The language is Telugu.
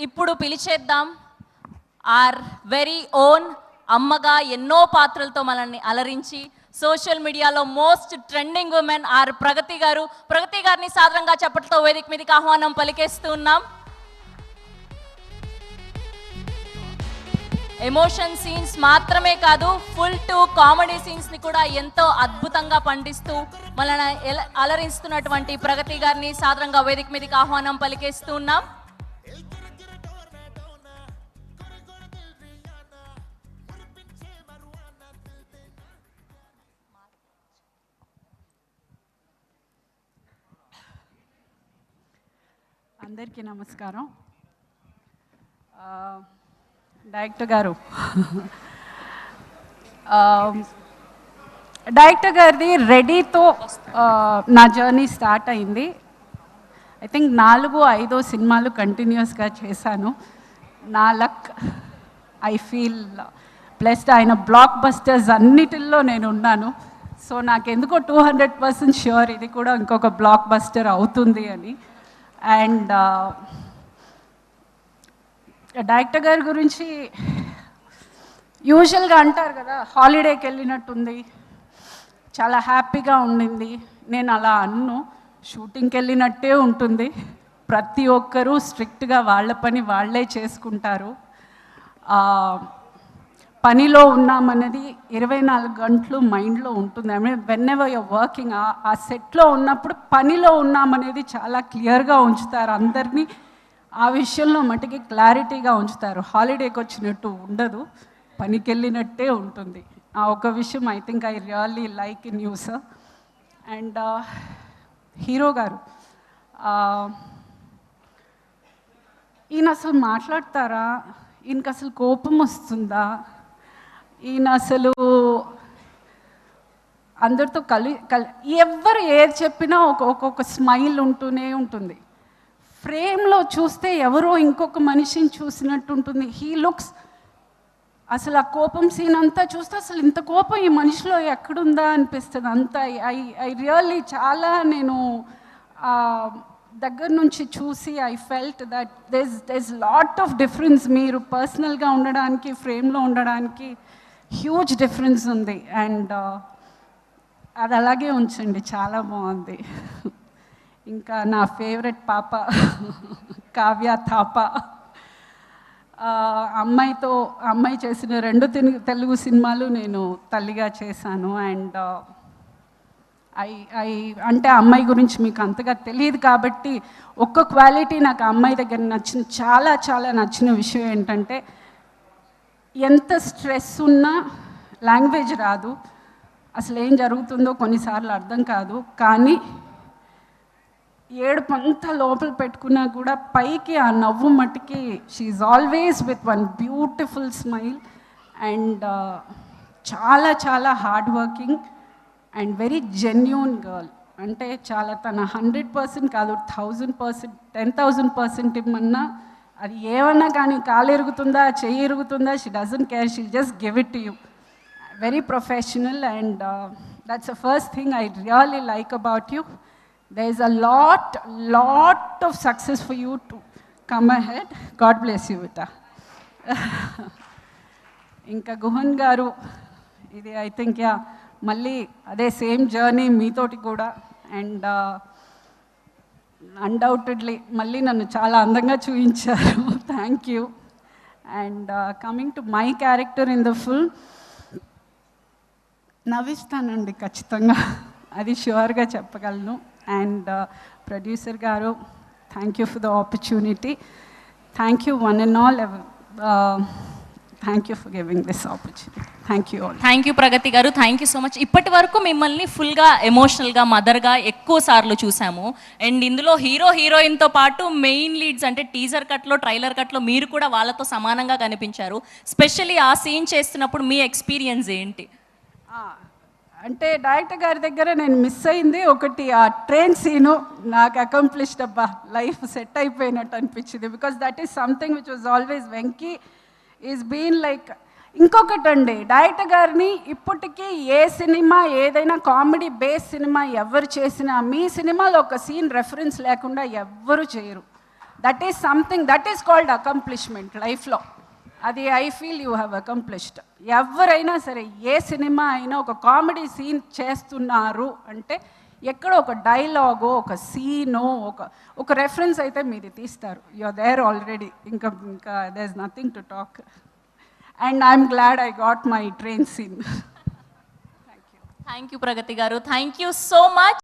ఇప్పుడు పిలిచేద్దాం ఆర్ వెరీ ఓన్ అమ్మగా ఎన్నో పాత్రలతో మనల్ని అలరించి సోషల్ మీడియాలో మోస్ట్ ట్రెండింగ్ ఉమెన్ ఆర్ ప్రగతి గారు. ప్రగతి గారిని సాధారణంగా చప్పట్లతో వేదిక మీదకి ఆహ్వానం పలికేస్తూ ఉన్నాం. ఎమోషన్ సీన్స్ మాత్రమే కాదు, ఫుల్ టు కామెడీ సీన్స్ని కూడా ఎంతో అద్భుతంగా పండిస్తూ మనల్ని అలరిస్తున్నటువంటి ప్రగతి గారిని సాధారణంగా వేదిక మీదకి ఆహ్వానం పలికేస్తూ ఉన్నాం. అందరికీ నమస్కారం. డైరెక్టర్ గారు, డైరెక్టర్ గారిది రెడీతో నా జర్నీ స్టార్ట్ అయింది. ఐ థింక్ 4-5 సినిమాలు కంటిన్యూస్గా చేశాను. నా లక్, ఐ ఫీల్ బ్లెస్డ్. ఆయన బ్లాక్ బస్టర్స్ అన్నిటిల్లో నేను ఉన్నాను. సో నాకెందుకో 200% ష్యూర్ ఇది కూడా ఇంకొక బ్లాక్ బస్టర్ అవుతుంది అని. అండ్ డైరెక్టర్ గారి గురించి యూజువల్గా అంటారు కదా, హాలిడేకి వెళ్ళినట్టుంది, చాలా హ్యాపీగా ఉండింది. నేను అలా అన్ను, షూటింగ్కి వెళ్ళినట్టే ఉంటుంది. ప్రతి ఒక్కరూ స్ట్రిక్ట్గా వాళ్ళ పని వాళ్ళే చేసుకుంటారు. పనిలో ఉన్నామన్నది 24 గంటలు మైండ్లో ఉంటుంది. I mean whenever you're working, ఆ సెట్లో ఉన్నప్పుడు పనిలో ఉన్నామనేది చాలా క్లియర్గా ఉంచుతారు అందరినీ. ఆ విషయంలో మటుకి క్లారిటీగా ఉంచుతారు. హాలిడేకి వచ్చినట్టు ఉండదు, పనికి వెళ్ళినట్టే ఉంటుంది. ఆ ఒక విషయం I think I really like in you sir. And hero గారు, ఈయన అసలు మాట్లాడతారా? ఈయనకి అసలు కోపం వస్తుందా? ఈయన అసలు అందరితో ఎవరు ఏది చెప్పినా ఒక్కొక్క స్మైల్ ఉంటూనే ఉంటుంది. ఫ్రేమ్లో చూస్తే ఎవరో ఇంకొక మనిషిని చూసినట్టు ఉంటుంది. హీ లుక్స్, అసలు ఆ కోపం సీన్ అంతా చూస్తే అసలు ఇంత కోపం ఈ మనిషిలో ఎక్కడుందా అనిపిస్తుంది అంతా. ఐ రియల్లీ చాలా నేను దగ్గర నుంచి చూసి I felt that there's lot of difference. మీరు పర్సనల్గా ఉండడానికి, ఫ్రేమ్లో ఉండడానికి హ్యూజ్ డిఫరెన్స్ ఉంది. అండ్ అది అలాగే ఉంచండి, చాలా బాగుంది. ఇంకా నా ఫేవరెట్ పాప కావ్య థాప, అమ్మాయి చేసిన 2 తెలుగు సినిమాలు నేను తల్లిగా చేశాను. అండ్ అంటే అమ్మాయి గురించి మీకు అంతగా తెలియదు కాబట్టి ఒక్క క్వాలిటీ నాకు అమ్మాయి దగ్గర నచ్చిన, చాలా చాలా నచ్చిన విషయం ఏంటంటే, ఎంత స్ట్రెస్ ఉన్నా లాంగ్వేజ్ రాదు, అసలు ఏం జరుగుతుందో కొన్నిసార్లు అర్థం కాదు, కానీ ఏడుపంతా లోపల పెట్టుకున్నా కూడా పైకి ఆ నవ్వు మట్టికి she's always with one beautiful smile. And చాలా చాలా hard working and very genuine girl. అంటే చాలా తన 100% కాదు, 1000%, 10,000% ఇమ్మన్నా అది ఏమన్నా కానీ కాలు ఎరుగుతుందా, చెయ్యి ఎరుగుతుందా, she doesn't care, she just give it to you. Very professional. And that's the first thing I really like about you. There is a lot of success for you to come ahead. God bless you, Vita. ఇంకా గుహన్ గారు, ఇది ఐ థింక్ మళ్ళీ అదే సేమ్ జర్నీ మీతోటి కూడా. అండ్ అన్డౌటెడ్లీ మళ్ళీ నన్ను చాలా అందంగా చూపించారు. Thank you. And coming to my character in the film, నవ్విస్తానండి ఖచ్చితంగా, అది ష్యూర్గా చెప్పగలను. అండ్ ప్రొడ్యూసర్ గారు, thank you for the opportunity. Thank you one and all. Thank you for giving this opportunity. Thank you all. Thank you Pragathi గారు, థ్యాంక్ యూ సో మచ్. ఇప్పటి వరకు మిమ్మల్ని ఫుల్గా ఎమోషనల్గా, మదర్గా ఎక్కువ సార్లు చూసాము. అండ్ ఇందులో హీరోయిన్తో పాటు మెయిన్ లీడ్స్ అంటే టీజర్ కట్లో, ట్రైలర్ కట్లో మీరు కూడా వాళ్ళతో సమానంగా కనిపించారు. స్పెషల్లీ ఆ సీన్ చేస్తున్నప్పుడు మీ ఎక్స్పీరియన్స్ ఏంటి? అంటే డైరెక్టర్ గారి దగ్గర నేను మిస్ అయింది ఒకటి, ఆ ట్రైన్ సీను నాకు అకంప్లిష్డ్, అబ్బా లైఫ్ సెట్ అయిపోయినట్టు అనిపించింది. Because that is something which was always Venky is been like. ఇంకొకటండి, డైరెక్టర్ గారిని ఇప్పటికీ ఏ సినిమా, ఏదైనా కామెడీ బేస్ సినిమా ఎవరు చేసినా మీ సినిమాలో ఒక సీన్ రెఫరెన్స్ లేకుండా ఎవ్వరు చేయరు. That is something, that is called accomplishment లైఫ్లో. అది I feel you have accomplished. ఎవరైనా సరే ఏ సినిమా అయినా ఒక కామెడీ సీన్ చేస్తున్నారు అంటే ఎక్కడో ఒక డైలాగో, ఒక సీనో, ఒక రెఫరెన్స్ అయితే మీరు తీస్తారు. You are there already. ఇంకా there is nothing to talk. And I'm glad I got my train scene. Thank you Pragathi గారు, థ్యాంక్ యూ సో మచ్.